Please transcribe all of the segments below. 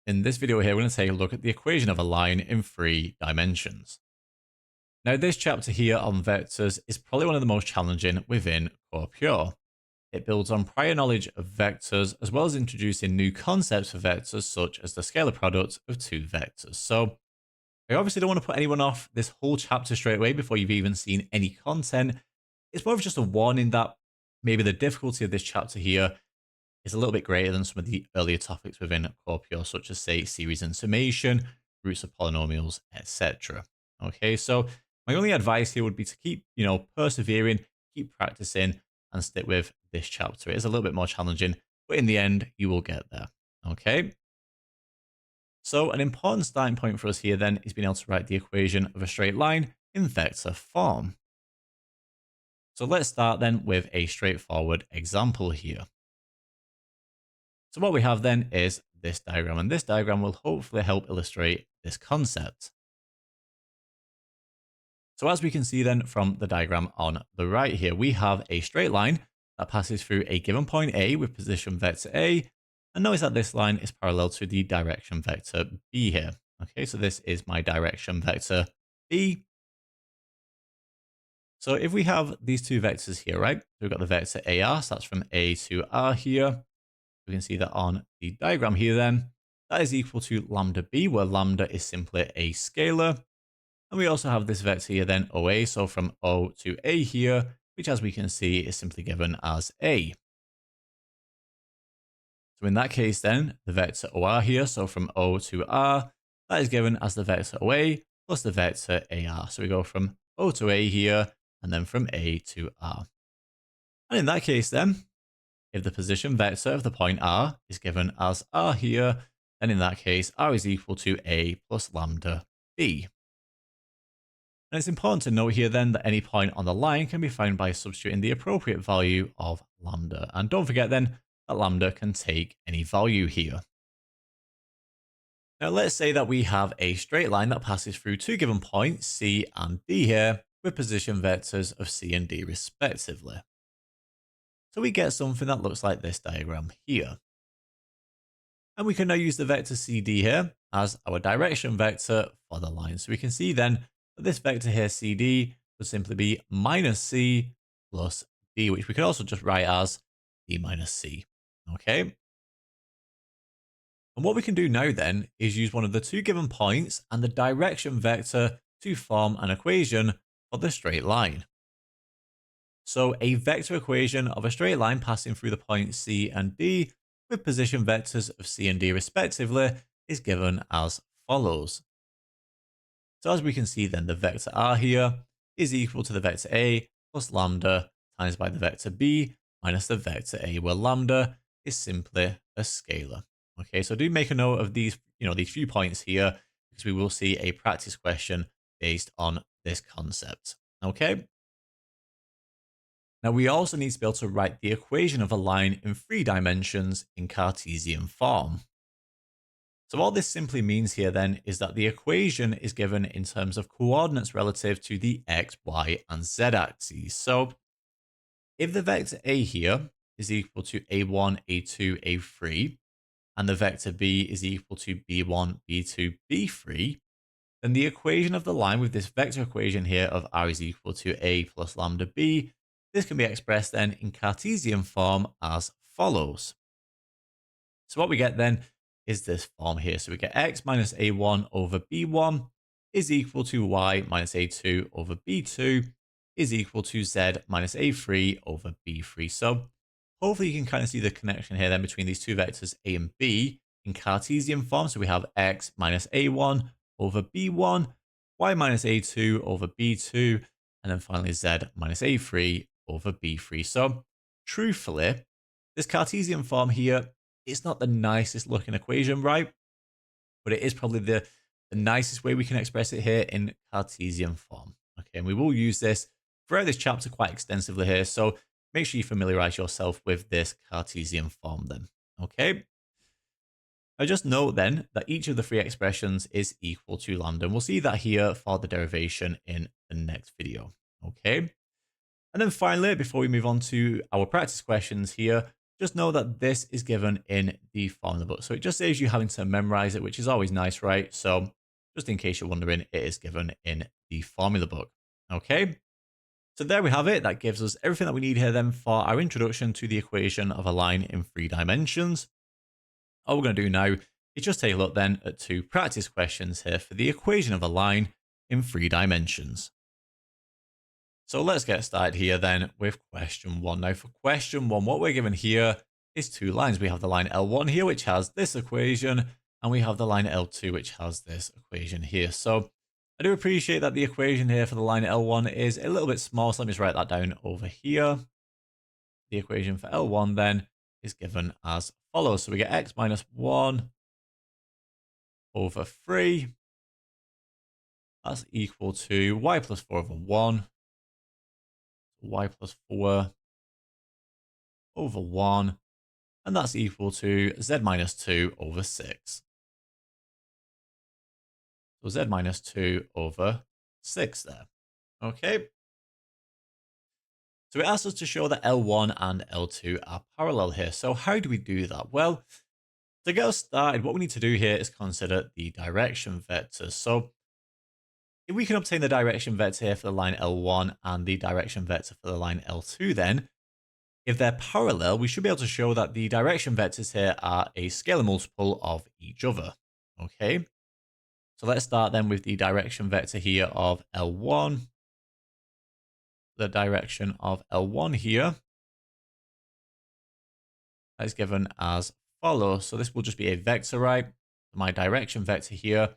In this video here, we're going to take a look at the equation of a line in 3 dimensions. Now, this chapter here on vectors is probably one of the most challenging within Core Pure. It builds on prior knowledge of vectors, as well as introducing new concepts for vectors, such as the scalar product of 2 vectors. So, I obviously don't want to put anyone off this whole chapter straight away before you've even seen any content. It's more of just a warning that maybe the difficulty of this chapter here is a little bit greater than some of the earlier topics within Core Pure, such as, say, series and summation, roots of polynomials, etc. Okay, so my only advice here would be to keep, persevering, keep practicing, and stick with this chapter. It is a little bit more challenging, but in the end, you will get there. Okay. So an important starting point for us here then is being able to write the equation of a straight line in vector form. So let's start then with a straightforward example here. So what we have then is this diagram, and this diagram will hopefully help illustrate this concept. So as we can see then from the diagram on the right here, we have a straight line that passes through a given point A with position vector A. And notice that this line is parallel to the direction vector B here. Okay, so this is my direction vector B. So if we have these two vectors here, right? So we've got the vector AR, so that's from A to R here. We can see that on the diagram here then, that is equal to lambda b, where lambda is simply a scalar. And we also have this vector here then OA, so from O to A here, which as we can see is simply given as A. So in that case then, the vector OR here, so from O to R, that is given as the vector OA plus the vector AR. So we go from O to A here, and then from A to R. And in that case then, if the position vector of the point R is given as R here, then in that case, R is equal to A plus lambda B. And it's important to note here then that any point on the line can be found by substituting the appropriate value of lambda. And don't forget then that lambda can take any value here. Now let's say that we have a straight line that passes through 2 given points, C and D here, with position vectors of C and D respectively. So we get something that looks like this diagram here. And we can now use the vector CD here as our direction vector for the line. So we can see then that this vector here, CD, would simply be minus C plus D, which we could also just write as D minus C. Okay. And what we can do now then is use one of the 2 given points and the direction vector to form an equation for the straight line. So a vector equation of a straight line passing through the points C and D with position vectors of C and D respectively is given as follows. So as we can see then, the vector R here is equal to the vector A plus lambda times by the vector B minus the vector A, where lambda is simply a scalar. Okay, so do make a note of these, these few points here, because we will see a practice question based on this concept. Okay. Now, we also need to be able to write the equation of a line in 3 dimensions in Cartesian form. So all this simply means here then is that the equation is given in terms of coordinates relative to the x, y, and z axes. So if the vector A here is equal to A1, A2, A3, and the vector B is equal to B1, B2, B3, then the equation of the line with this vector equation here of R is equal to A plus lambda B, this can be expressed then in Cartesian form as follows. So what we get then is this form here. So we get x minus A1 over B1 is equal to y minus A2 over B2 is equal to z minus A3 over B3. So hopefully you can kind of see the connection here then between these two vectors A and B in Cartesian form. So we have x minus A1 over B1, y minus A2 over B2, and then finally z minus A3 over B3. So truthfully, this Cartesian form here, it's not the nicest looking equation, right? But it is probably the nicest way we can express it here in Cartesian form. Okay, and we will use this throughout this chapter quite extensively here. So make sure you familiarize yourself with this Cartesian form then. Okay. Now just note then that each of the 3 expressions is equal to lambda. And we'll see that here for the derivation in the next video. Okay. And then finally, before we move on to our practice questions here, just know that this is given in the formula book. So it just saves you having to memorize it, which is always nice, right? So just in case you're wondering, it is given in the formula book. Okay. So there we have it. That gives us everything that we need here then for our introduction to the equation of a line in 3 dimensions. All we're going to do now is just take a look then at 2 practice questions here for the equation of a line in 3 dimensions. So let's get started here then with question 1. Now for question 1, what we're given here is 2 lines. We have the line L1 here, which has this equation, and we have the line L2, which has this equation here. So I do appreciate that the equation here for the line L1 is a little bit small, so let me just write that down over here. The equation for L1 then is given as follows. So we get x minus 1 over 3. That's equal to y plus 4 over 1. Y plus 4 over 1. And that's equal to z minus 2 over 6. So z minus 2 over 6 there. Okay. So it asks us to show that L1 and L2 are parallel here. So how do we do that? Well, to get us started, what we need to do here is consider the direction vectors. So if we can obtain the direction vector here for the line L1 and the direction vector for the line L2, then if they're parallel, we should be able to show that the direction vectors here are a scalar multiple of each other. Okay. So let's start then with the direction vector here of L1. The direction of L1 here is given as follows. So this will just be a vector, right? My direction vector here.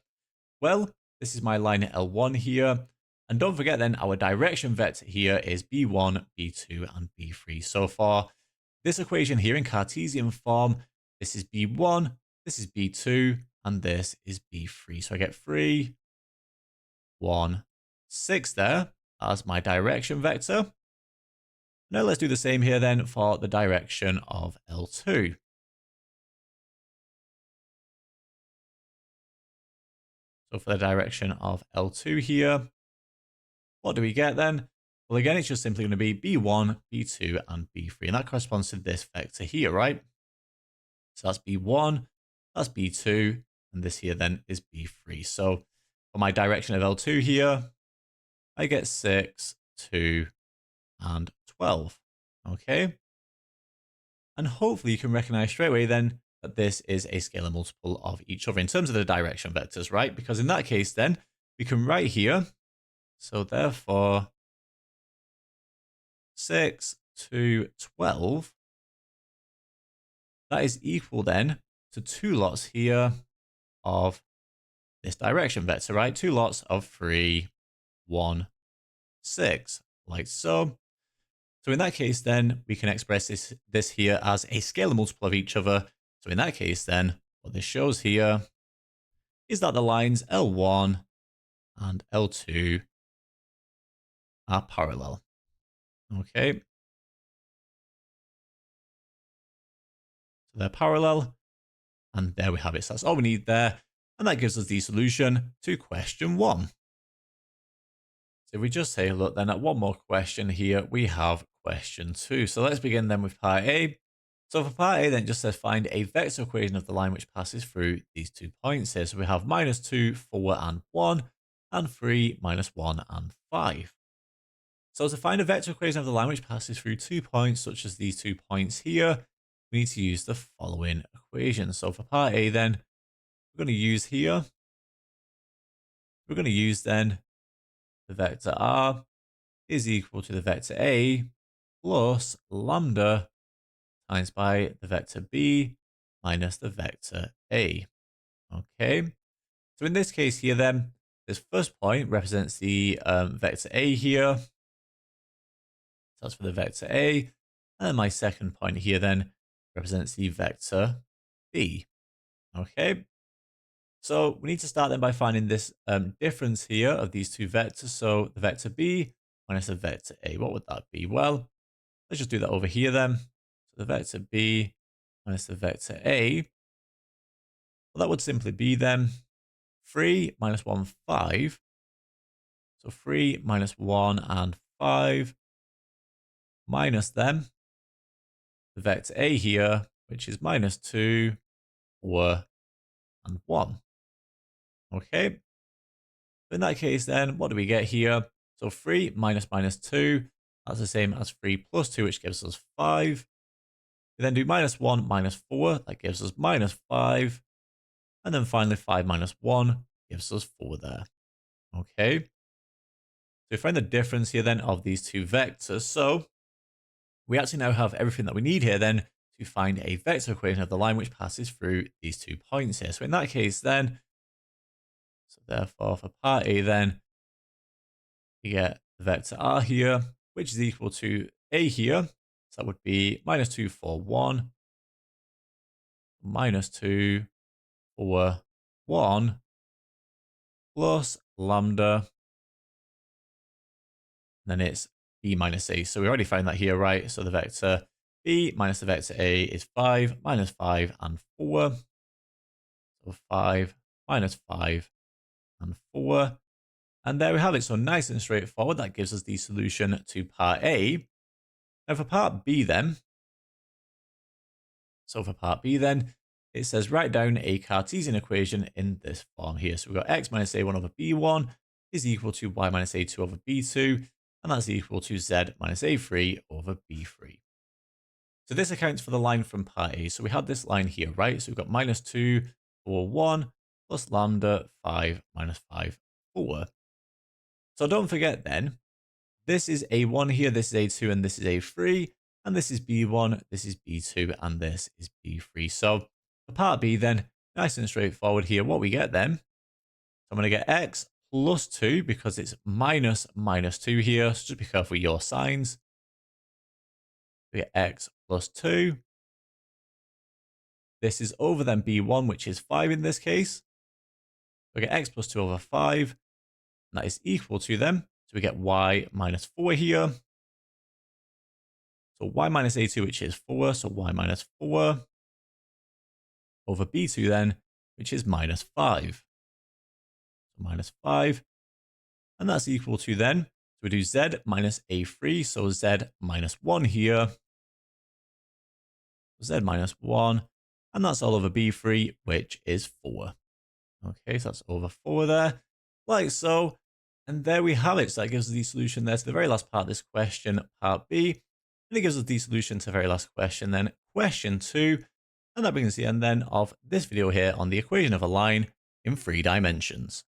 Well, this is my line L1 here. And don't forget then, our direction vector here is B1, B2, and B3. So for this equation here in Cartesian form, this is B1, this is B2, and this is B3. So I get 3, 1, 6 there as my direction vector. Now let's do the same here then for the direction of L2. So for the direction of L2 here, what do we get then? Well, again, it's just simply going to be B1, B2, and B3. And that corresponds to this vector here, right? So that's B1, that's B2, and this here then is B3. So for my direction of L2 here, I get 6, 2, and 12. Okay. And hopefully you can recognize straight away then that this is a scalar multiple of each other in terms of the direction vectors, right? Because in that case then, we can write here, so therefore 6 to 12, that is equal then to 2 lots here of this direction vector, right? 2 lots of 3, 1, 6, like so. So in that case then, we can express this here as a scalar multiple of each other. So in that case then, what this shows here is that the lines L1 and L2 are parallel. Okay. So they're parallel. And there we have it. So that's all we need there. And that gives us the solution to question 1. So if we just take a look then at one more question here, we have question 2. So let's begin then with part A. So for part A then it just says find a vector equation of the line which passes through these 2 points here. So we have -2, 4, and 1, and 3, -1, and 5. So to find a vector equation of the line which passes through 2 points, such as these 2 points here, we need to use the following equation. So for part A then, we're going to use here, we're going to use then the vector R is equal to the vector A plus lambda times by the vector B minus the vector A. Okay. So in this case here then, this first point represents the vector A here. So that's for the vector A. And then my second point here then represents the vector B. Okay. So we need to start then by finding this difference here of these 2 vectors. So the vector B minus the vector A. What would that be? Well, let's just do that over here then. So the vector B minus the vector A. Well, that would simply be then 3 minus 1, 5. So 3 minus 1 and 5 minus them the vector A here, which is -2, 4, and 1. Okay. In that case, then, what do we get here? So 3 minus -2, that's the same as 3 plus 2, which gives us 5. We then do -1 minus 4, that gives us -5. And then finally, 5 minus 1 gives us 4 there. Okay. So we find the difference here then of these two vectors. So we actually now have everything that we need here then to find a vector equation of the line which passes through these 2 points here. So in that case then, so therefore for part A then, you get the vector R here, which is equal to A here. So that would be -2, 4, 1, -2, 4, 1, plus lambda. Then it's B minus A. So we already found that here, right? So the vector B minus the vector A is 5, -5, and 4. So 5, -5, and 4. And there we have it. So nice and straightforward. That gives us the solution to part A. Now for part B then, it says write down a Cartesian equation in this form here. So we've got x minus a1 over b1 is equal to y minus a2 over b2, and that's equal to z minus a3 over b3. So this accounts for the line from part A. So we had this line here, right? So we've got -2, 4, 1, plus lambda 5, -5, 4. So don't forget then, this is A1 here, this is A2, and this is A3, and this is B1, this is B2, and this is B3. So for part B then, nice and straightforward here. What we get then, so I'm going to get x plus 2 because it's -2 here, so just be careful with your signs. We get x plus 2. This is over then B1, which is 5 in this case. We get x plus 2 over 5, and that is equal to them. So we get y minus 4 here. So y minus a2, which is 4, so y minus 4 over b2 then, which is -5. So -5, and that's equal to then, so we do z minus a3, so z minus 1 here. Z minus 1, and that's all over b3, which is 4. Okay, so that's over 4 there, like so. And there we have it. So that gives us the solution there to the very last part of this question, part B. And it gives us the solution to the very last question, then question 2. And that brings us to the end then of this video here on the equation of a line in 3 dimensions.